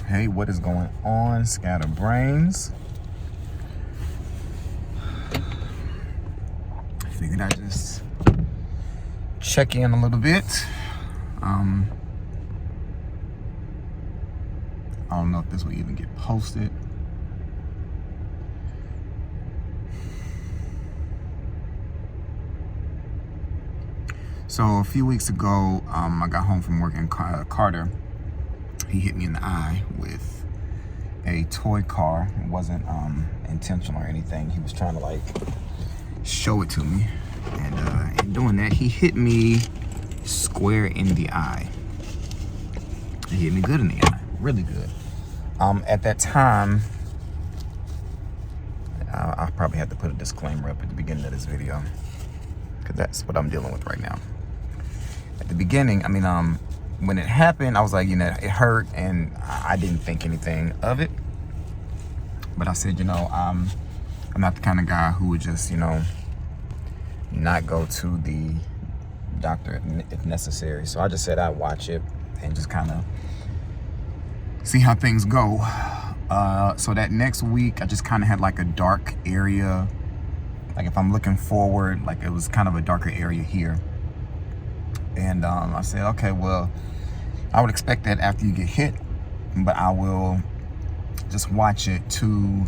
Hey, what is going on, Scatterbrains? Figured I'd just check in a little bit. I don't know if this will even get posted. So a few weeks ago, I got home from work and Carter, he hit me in the eye with a toy car. It wasn't intentional or anything. He was trying to like show it to me. And in doing that, he hit me square in the eye. He hit me good in the eye, really good. At that time, I probably have to put a disclaimer up at the beginning of this video, because that's what I'm dealing with right now. At the beginning, when it happened, I was like, it hurt, and I didn't think anything of it. But I said, I'm not the kind of guy who would just, not go to the doctor if necessary. So I just said I'd watch it and just kind of see how things go. So that next week, I just kind of had like a dark area. Like if I'm looking forward, like it was kind of a darker area here. And I said, okay, well, I would expect that after you get hit, but I will just watch it to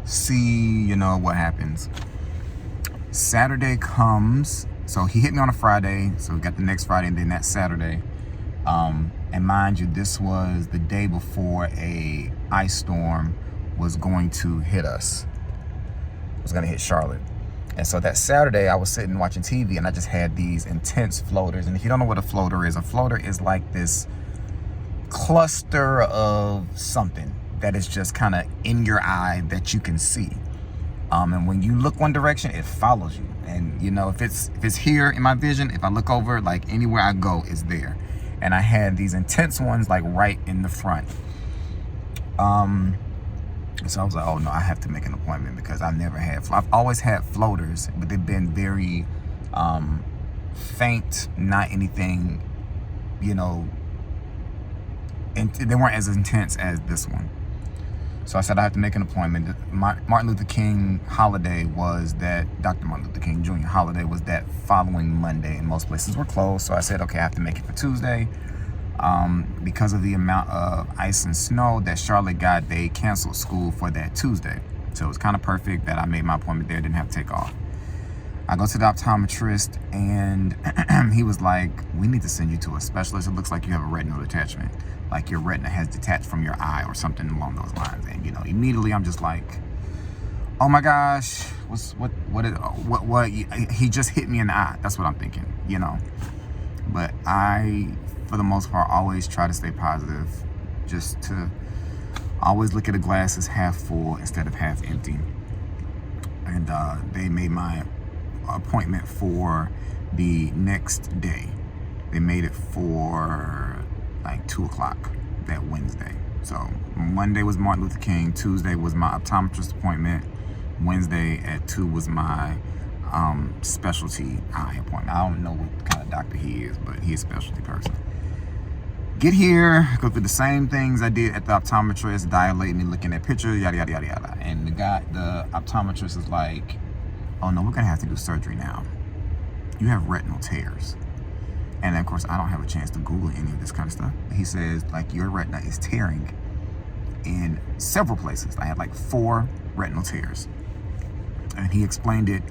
see, what happens. Saturday comes, so he hit me on a Friday, so we got the next Friday and then that Saturday. And mind you, this was the day before a ice storm was going to hit us. It was gonna hit Charlotte. And so that Saturday, I was sitting watching TV and I just had these intense floaters. And if you don't know what a floater is like this cluster of something that is just kind of in your eye that you can see. And when you look one direction, it follows you. And if it's here in my vision, if I look over, like anywhere I go, it's there. And I had these intense ones like right in the front. So I was like, oh no, I have to make an appointment because I've always had floaters, but they've been very faint, not anything, and they weren't as intense as this one. So I said I have to make an appointment. Martin Luther King holiday was that, Dr. Martin Luther King Jr. holiday was that following Monday, and most places were closed. So I said, okay, I have to make it for Tuesday. Because of the amount of ice and snow that Charlotte got, they canceled school for that Tuesday. So it was kind of perfect that I made my appointment there, didn't have to take off. I go to the optometrist and he was like, we need to send you to a specialist. It looks like you have a retinal detachment. Like your retina has detached from your eye or something along those lines. And immediately I'm just like, oh my gosh, what he just hit me in the eye. That's what I'm thinking, But I, for the most part, always try to stay positive, just to always look at the glass as half full instead of half empty. And they made my appointment for the next day. They made it for like 2 o'clock that Wednesday. So Monday was Martin Luther King, Tuesday was my optometrist appointment, Wednesday at 2 was my specialty eye appointment. I don't know what kind of doctor he is, but he's a specialty person. Get here, go through the same things I did at the optometrist, dilating and looking at pictures, yada, yada, yada, yada. And the optometrist is like, oh no, we're gonna have to do surgery now. You have retinal tears. And of course, I don't have a chance to Google any of this kind of stuff. But he says, like, your retina is tearing in several places. I had like 4 retinal tears. And he explained it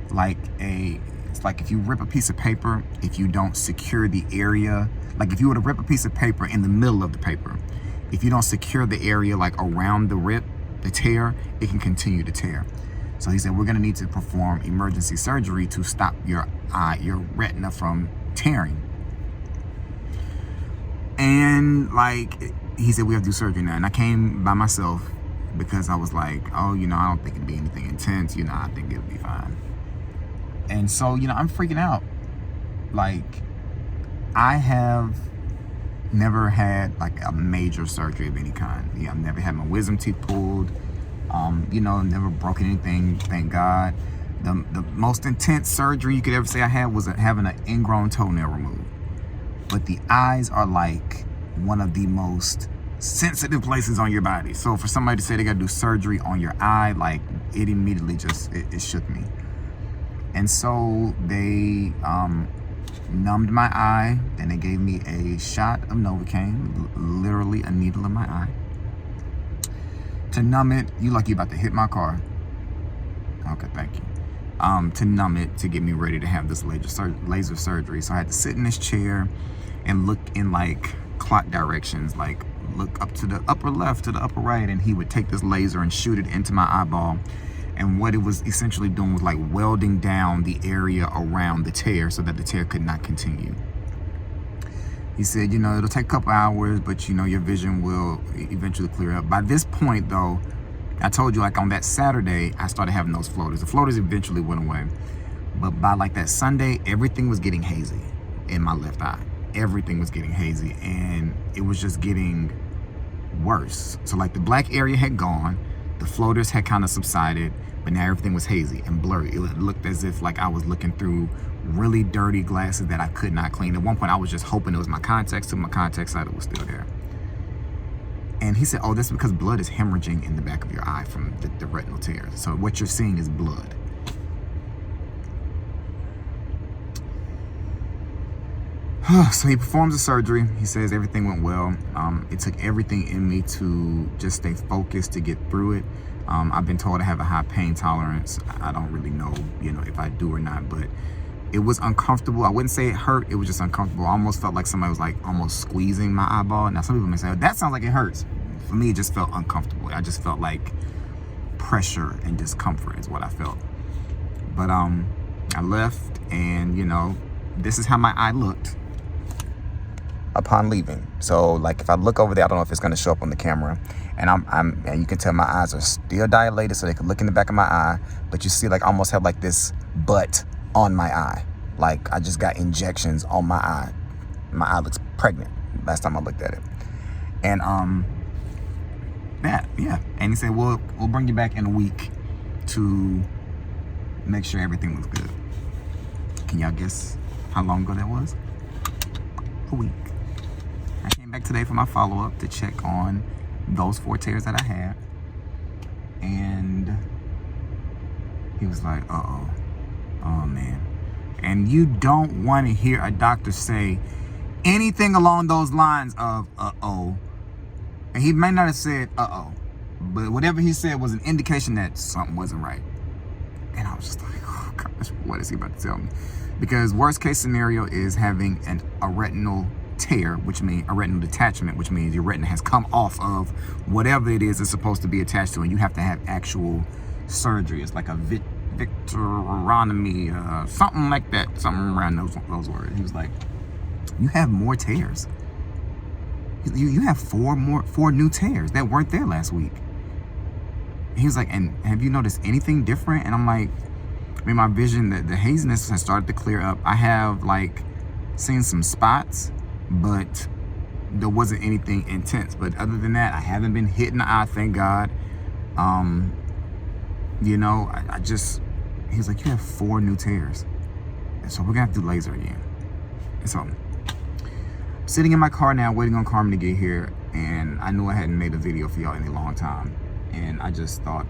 like it's like if you rip a piece of paper, if you don't secure the area, like if you were to rip a piece of paper in the middle of the paper, if you don't secure the area like around the rip, the tear, it can continue to tear. So he said, we're gonna need to perform emergency surgery to stop your retina from tearing. And like, he said, we have to do surgery now. And I came by myself because I was like, oh, I don't think it'd be anything intense. I think it'll be fine. And so, I'm freaking out. Like, I have never had like a major surgery of any kind. I've never had my wisdom teeth pulled. Never broken anything, thank God. The most intense surgery you could ever say I had was having an ingrown toenail removed. But the eyes are like one of the most sensitive places on your body. So for somebody to say they got to do surgery on your eye, like, it immediately just, it shook me. And so they numbed my eye. Then they gave me a shot of Novocaine, literally a needle in my eye. To numb it, you like you about to hit my car. Okay, thank you. To numb it, to get me ready to have this laser surgery. So I had to sit in this chair and look in like clock directions, like look up to the upper left, to the upper right, and he would take this laser and shoot it into my eyeball. And what it was essentially doing was like welding down the area around the tear so that the tear could not continue. He said, you know, it'll take a couple hours, but you know, your vision will eventually clear up. By this point though, I told you, like on that Saturday, I started having those floaters. The floaters eventually went away. But by like that Sunday, everything was getting hazy in my left eye. Everything was getting hazy, and it was just getting worse. So like the black area had gone, the floaters had kind of subsided, but now everything was hazy and blurry. It looked as if like I was looking through really dirty glasses that I could not clean. At one point, I was just hoping it was my contacts, so my contact side was still there. And he said, oh, that's because blood is hemorrhaging in the back of your eye from the retinal tears. So what you're seeing is blood. So he performs the surgery. He says everything went well. It took everything in me to just stay focused to get through it. I've been told I have a high pain tolerance. I don't really know, you know, if I do or not, but it was uncomfortable. I wouldn't say it hurt. It was just uncomfortable. I almost felt like somebody was like almost squeezing my eyeball. Now some people may say, oh, that sounds like it hurts. For me, it just felt uncomfortable. I just felt like pressure and discomfort is what I felt. But I left, and you know, this is how my eye looked upon leaving. So like if I look over there, I don't know if it's going to show up on the camera, and and you can tell my eyes are still dilated, so they can look in the back of my eye, but you see like I almost have like this butt on my eye, like I just got injections on my eye. My eye looks pregnant last time I looked at it. And yeah, and he said we'll bring you back in a week to make sure everything was good. Can y'all guess how long ago that was? A week. I came back today for my follow-up to check on those 4 tears that I had, and he was like, uh-oh, oh man. And you don't want to hear a doctor say anything along those lines of uh-oh. And he may not have said uh-oh, but whatever he said was an indication that something wasn't right. And I was just like, oh gosh, what is he about to tell me? Because worst case scenario is having a retinal tear, which means a retinal detachment, which means your retina has come off of whatever it is it's supposed to be attached to, and you have to have actual surgery. It's like a vitrectomy, something like that, something around those words. He was like, you have more tears. You have 4 new tears that weren't there last week. He was like, and have you noticed anything different? And I'm like, I mean, my vision, the haziness has started to clear up. I have like seen some spots, but there wasn't anything intense. But other than that, I haven't been hit in the eye, thank God. You know, I just, he was like, you have 4 new tears. And so we're gonna have to do laser again. And so sitting in my car now, waiting on Carmen to get here, and I knew I hadn't made a video for y'all in a long time, and I just thought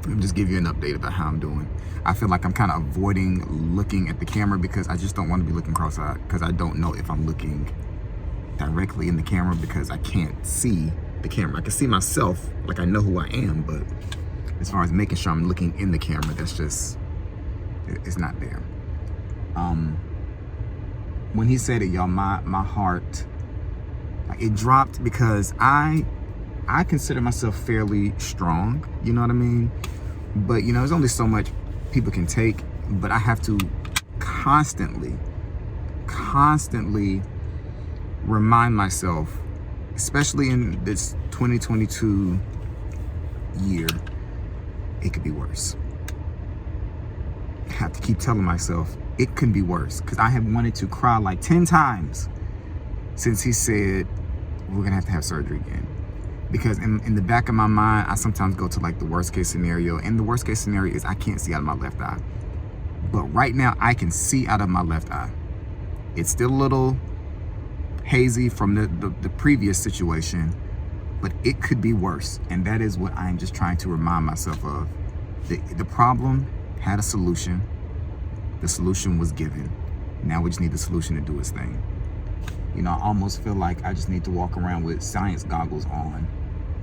I'll just give you an update about how I'm doing. I feel like I'm kind of avoiding looking at the camera because I just don't want to be looking cross-eyed, because I don't know if I'm looking directly in the camera because I can't see the camera. I can see myself, like I know who I am, but as far as making sure I'm looking in the camera, that's just, it's not there. When he said it, y'all, my heart, like, it dropped, because I consider myself fairly strong, you know what I mean? But you know, there's only so much people can take, but I have to constantly remind myself, especially in this 2022 year, it could be worse. I have to keep telling myself it could be worse, because I have wanted to cry like 10 times since he said we're gonna have to have surgery again. Because in the back of my mind, I sometimes go to like the worst case scenario, and the worst case scenario is I can't see out of my left eye. But right now I can see out of my left eye. It's still a little hazy from the previous situation, but it could be worse. And that is what I'm just trying to remind myself of. The problem had a solution. The solution was given. Now we just need the solution to do its thing. You know, I almost feel like I just need to walk around with science goggles on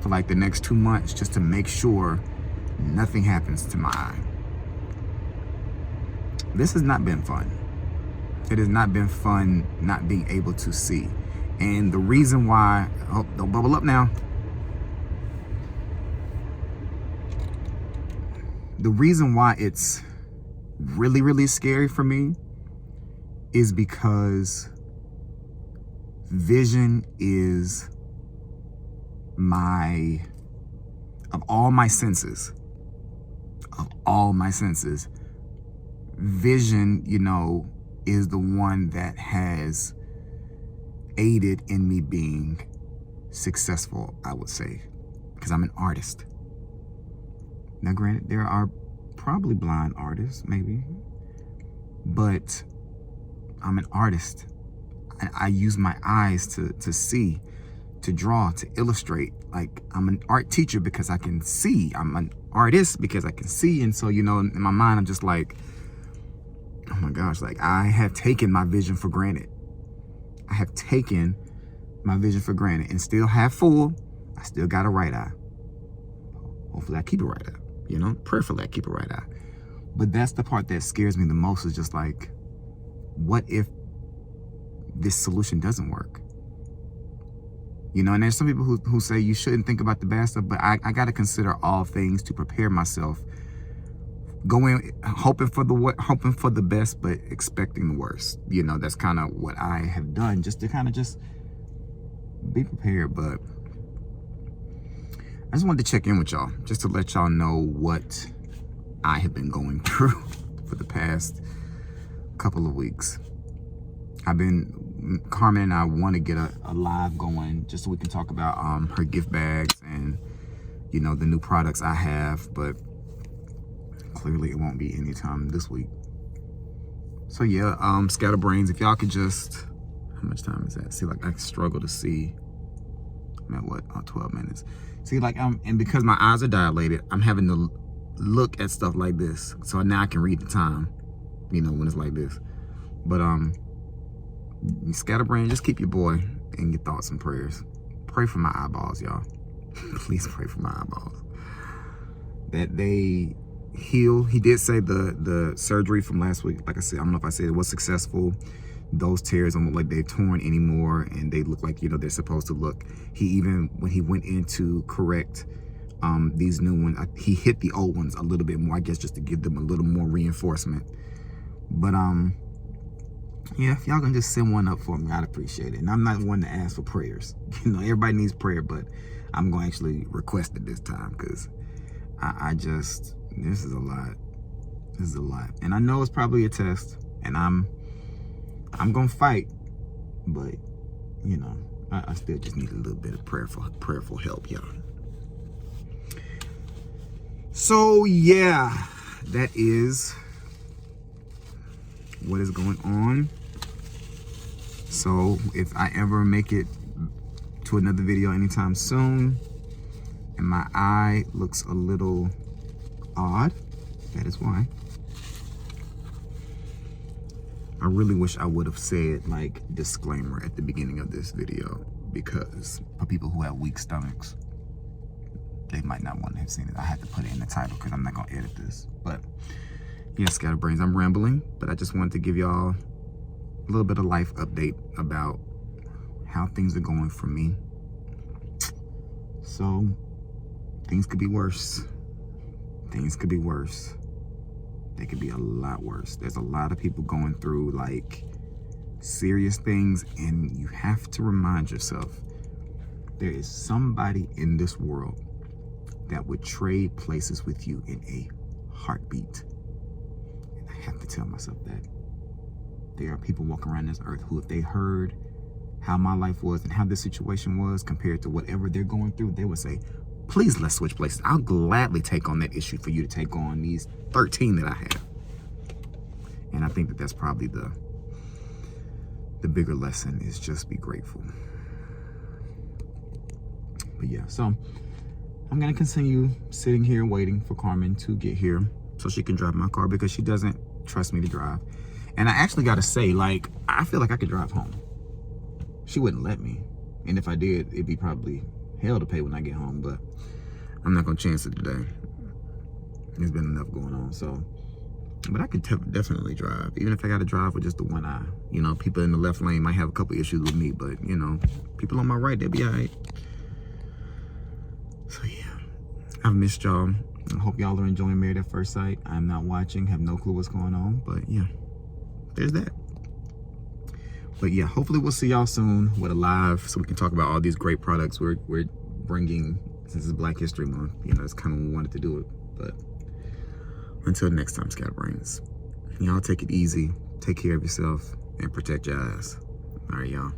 for like the next 2 months just to make sure nothing happens to my eye. This has not been fun. It has not been fun not being able to see. And the reason why, oh, don't bubble up now. The reason why it's really, really scary for me is because vision is of all my senses, vision, you know, is the one that has aided in me being successful, I would say, because I'm an artist. Now, granted, there are probably blind artists, maybe, but I'm an artist. I use my eyes to see, to draw, to illustrate. Like, I'm an art teacher because I can see. I'm an artist because I can see. And so, you know, in my mind, I'm just like, oh my gosh, like I have taken my vision for granted. I have taken my vision for granted and still have full. I still got a right eye. Hopefully I keep a right eye, you know, prayerfully I keep a right eye. But that's the part that scares me the most, is just like, what if this solution doesn't work? You know, and there's some people who say you shouldn't think about the bad stuff, but I got to consider all things to prepare myself. Going, hoping for the best, but expecting the worst. You know, that's kind of what I have done, just to kind of just be prepared. But I just wanted to check in with y'all, just to let y'all know what I have been going through for the past couple of weeks. Carmen and I want to get a live going just so we can talk about her gift bags and, you know, the new products I have, but clearly it won't be anytime this week. So yeah, Scatterbrains, if y'all could just, how much time is that? See, like I struggle to see. I'm at what, 12 minutes. See, like and because my eyes are dilated, I'm having to look at stuff like this. So now I can read the time, you know, when it's like this. But Scatterbrain, just keep your boy in your thoughts and prayers. Pray for my eyeballs, y'all. Please pray for my eyeballs, that they heal. He did say the surgery from last week, like I said, I don't know if I said it was successful. Those tears don't look like they're torn anymore, and they look like, you know, they're supposed to look. He even, when he went in to correct these new ones, he hit the old ones a little bit more, I guess, just to give them a little more reinforcement. But yeah, if y'all can just send one up for me, I'd appreciate it. And I'm not one to ask for prayers. You know, everybody needs prayer, but I'm going to actually request it this time, because I just, this is a lot. This is a lot. And I know it's probably a test, and I'm going to fight, but, you know, I still just need a little bit of prayerful help, y'all. So, yeah, that is what is going on. So if I ever make it to another video anytime soon and my eye looks a little odd, that is why. I really wish I would have said like disclaimer at the beginning of this video, because for people who have weak stomachs, they might not want to have seen it. I had to put it in the title because I'm not going to edit this. But yeah, Scatterbrains, I'm rambling, but I just wanted to give y'all a little bit of life update about how things are going for me. So things could be worse. Things could be worse. They could be a lot worse. There's a lot of people going through like serious things, and you have to remind yourself there is somebody in this world that would trade places with you in a heartbeat. And I have to tell myself that. There are people walking around this earth who, if they heard how my life was and how this situation was compared to whatever they're going through, they would say, please, let's switch places. I'll gladly take on that issue for you to take on these 13 that I have. And I think that that's probably the bigger lesson, is just be grateful. But But yeah, so I'm gonna continue sitting here waiting for Carmen to get here so she can drive my car, because she doesn't trust me to drive. And I actually gotta say, like, I feel like I could drive home. She wouldn't let me. And if I did, it'd be probably hell to pay when I get home, but I'm not gonna chance it today. There's been enough going on, so. But I could definitely drive, even if I gotta drive with just the one eye. You know, people in the left lane might have a couple issues with me, but you know, people on my right, they'll be all right. So yeah, I've missed y'all. I hope y'all are enjoying Married at First Sight. I'm not watching, have no clue what's going on, but yeah, there's that. But yeah, hopefully we'll see y'all soon with a live, so we can talk about all these great products we're bringing, since it's Black History Month. You know, it's kind of when we wanted to do it. But until next time, Scatterbrains, y'all take it easy, take care of yourself, and protect your eyes. All right, y'all.